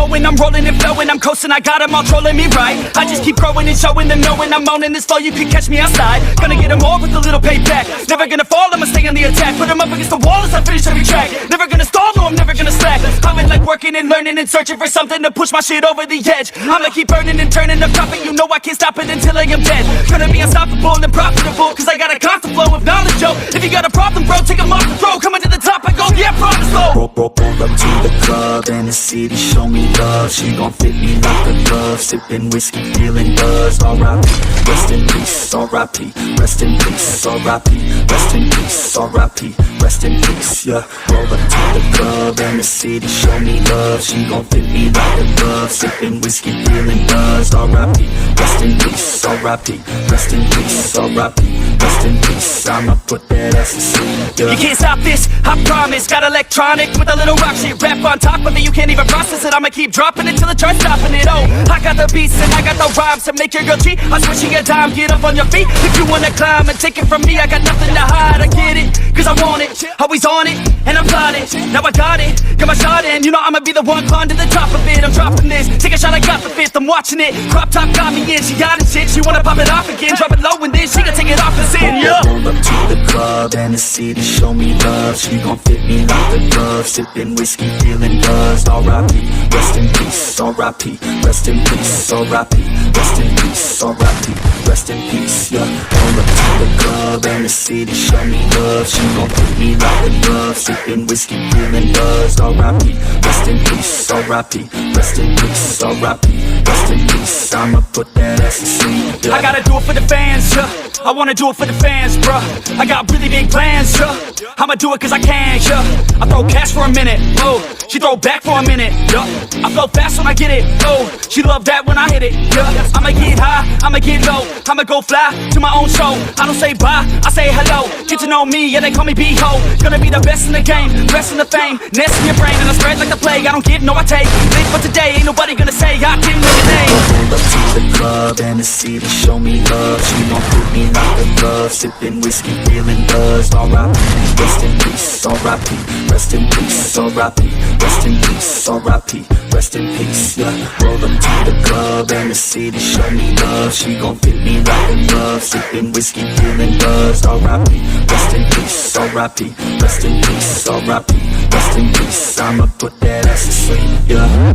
going, I'm rolling and flowing, I'm coasting, I got them all trolling me right. I just keep growing and showing them knowing I'm owning this flow, you can catch me outside. Gonna get them all with a little payback. Never gonna fall, I'ma stay on the attack. Put them up against the wall as I finish every track. Never gonna stall, no, I'm never gonna slack. I've been like working and learning and searching for something to push my shit over the edge. I'ma keep burning and turning up profit, you know I can't stop it until I am dead. Gonna be unstoppable and profitable, cause I got a constant flow of knowledge, yo. If you got a problem, bro, take 'em off the throw. Coming to the top, I go, yeah, promise, though. Roll up to the club and the city show me love. She gon' fit me like a glove. Sipping whiskey, feeling buzz. R.I.P. Rest in peace. R.I.P. Rest in peace. R.I.P. Rest in peace. R.I.P. Rest in peace. Yeah. Roll up to the club and the city show me love. She gon' fit me like a glove. Sipping whiskey, feeling buzz. R.I.P. Rest in peace. R.I.P. Rest in peace. R.I.P. Rest in peace. I'ma put that ass to sleep. Yeah. You can't stop this, I promise. Got electronic with a little rock shit. Rap on top of it, you can't even process it. I'ma keep dropping it till it starts stopping it. Oh, I got the beats and I got the rhymes to make your girl cheat. I'm switching your dime, get up on your feet. If you wanna climb and take it from me, I got nothing to hide. I get it, cause I want it, always on it, and I'm plotting. Now I got it, got my shot in. You know I'ma be the one climbing to the top of it. I'm dropping this, take a shot, I got the fifth. I'm watching it, crop top got me in. She got it shit, she wanna pop it off again. Drop it low and then she gon' take it off and sin, yeah. Roll up to the club and the city show me love. She gon' fit me like a glove. Sipping whiskey, feeling buzzed. R.I.P. Rest in peace. R.I.P. Rest in peace. R.I.P. Rest in peace. R.I.P. Rest in peace. Yeah. Roll up to the club and the city show me love. She gon' fit me like a glove. Sipping whiskey, feeling buzzed. R.I.P. Rest in peace. R.I.P. Rest in peace. R.I.P. Rest in peace. I'ma put that ass to sleep. Yeah. I gotta do it for the fans, yeah. I wanna do it for the fans, bruh. I got really big plans, yeah. I'ma do it cause I can, yeah. I throw cash for a minute, oh. She throw back for a minute, yeah. I flow fast when I get it, oh. She love that when I hit it, yeah. I'ma get high, I'ma get low. I'ma go fly to my own show. I don't say bye, I say hello. Get to know me, yeah, they call me B-Ho. Gonna be the best in the game, rest in the fame. Nest in your brain and I spread like the plague. I don't give, no I take. Live for today, ain't nobody gonna say I didn't know your name. Roll up to the club and the city show me love. She gon' fit me like a glove. Sipping whiskey, feeling buzzed. R.I.P. Rest in peace. R.I.P. Rest in peace. R.I.P. Rest in peace. R.I.P. Rest in peace. Yeah. Roll up to the club and the city show me love. She gon' fit me like a glove. Sipping whiskey, feeling buzzed. R.I.P. Rest in peace. R.I.P. Rest in peace. R.I.P. Rest in peace. I'ma put that ass to sleep. Yeah.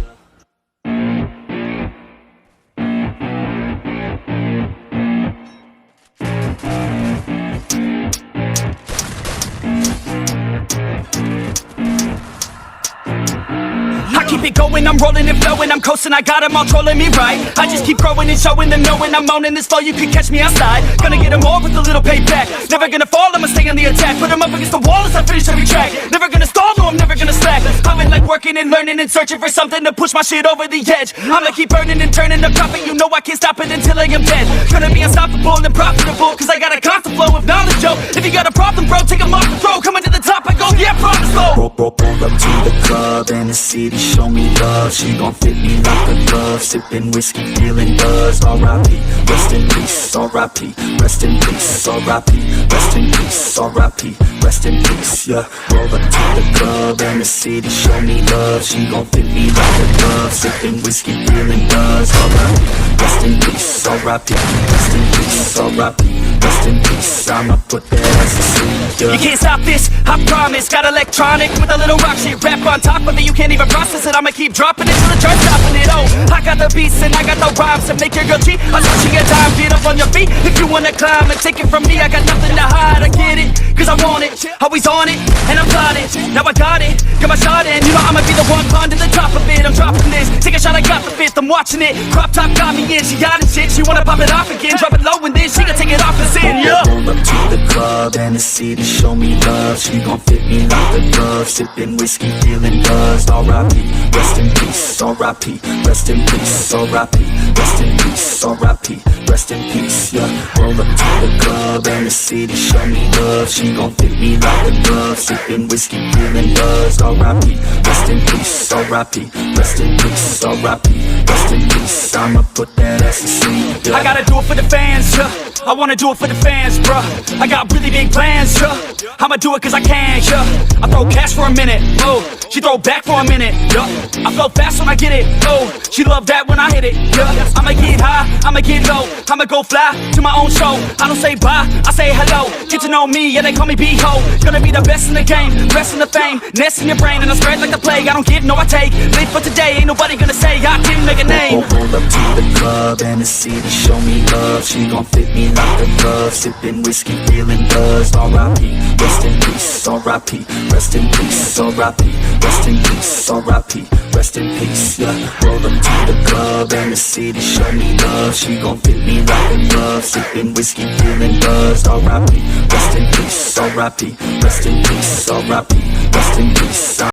Keep it going, I'm rolling and flowing, I'm coasting, I got them all trolling me right. I just keep growing and showing them knowing I'm owning this flow, you can catch me outside. Gonna get them all with a little payback. Never gonna fall, I'ma stay on the attack. Put them up against the wall as I finish every track. Never gonna stall, no, I'm never gonna slack. I've been like working and learning and searching for something to push my shit over the edge. I'ma keep burning and turning up profit, you know I can't stop it until I am dead. Gonna be unstoppable and profitable, cause I got a constant flow of knowledge, yo. If you got a problem, bro, take 'em off the throw. Coming to the top, I go, yeah, promise, though. Roll up to the club and the city show me love. She gon' fit me like a glove. Sipping whiskey, feeling buzzed. R.I.P. Rest in peace. R.I.P. Rest in peace. R.I.P. Rest in peace. R.I.P. Rest in peace. Yeah. Roll up to the club and the city show me love. She gon' fit me like a glove. Sipping whiskey, feeling buzzed. R.I.P. Rest in peace. R.I.P. Rest in peace. R.I.P. Rest in peace. I'ma put that ass to sleep. Yeah. You can't stop this, I promise. Got electronic with a little rock shit. Rap on top of it, you can't even process it. I'ma keep dropping it till the charts stopping it. Oh, I got the beats and I got the rhymes to make your girl cheat. I'm switching your dime, get up on your feet. If you wanna climb and take it from me, I got nothing to hide. I get it, cause I want it, always on it, and I'm plotting. Now I got it, got my shot in. You know I'ma be the one climbing to the top of it. I'm dropping this, take a shot, I got the fifth. I'm watching it, crop top got me in. She got it shit, she wanna pop it off again. Drop it low and then she gon' take it off and sin, yeah. Roll up to the club and the city show me love. She gon' fit me like a glove. Sipping whiskey, feeling buzzed. R.I.P. Rest in peace. R.I.P. Rest in peace. R.I.P. Rest in peace. R.I.P. Rest in peace. Yeah. Roll up to the club and the city show me love. She gon' fit me like a glove. Sipping whiskey, feeling buzzed. R.I.P. Rest in peace. R.I.P. Rest in peace. R.I.P. rest in peace. I'ma put that ass to sleep, yeah. I gotta do it for the fans, yeah. I wanna do it for the fans, bruh. I got really big plans, yeah. I'ma do it cause I can, yeah. I throw cash for a minute, oh. She throw back for a minute, yeah. I flow fast when I get it, oh. She love that when I hit it, yeah. I'ma get high, I'ma get low. I'ma go fly to my own show. I don't say bye, I say hello. Get to know me, yeah, they call me B-Ho. Gonna be the best in the game, rest in the fame. Nest in your brain and I spread like the plague. I don't give, no I take. Live for today, ain't nobody gonna say I didn't make a name. Roll up to the club and the city show me love. She gon' fit me like a glove. Sipping whiskey, feeling buzzed. R.I.P. Rest in peace. R.I.P. Rest in peace. R.I.P. Rest in peace. R.I.P. Rest in peace. Yeah. Roll up to the club and the city show me love. She gon' fit me like a glove. Sipping whiskey, feeling buzzed. R.I.P. Rest in peace. R.I.P. Rest in peace. R.I.P. Rest in peace.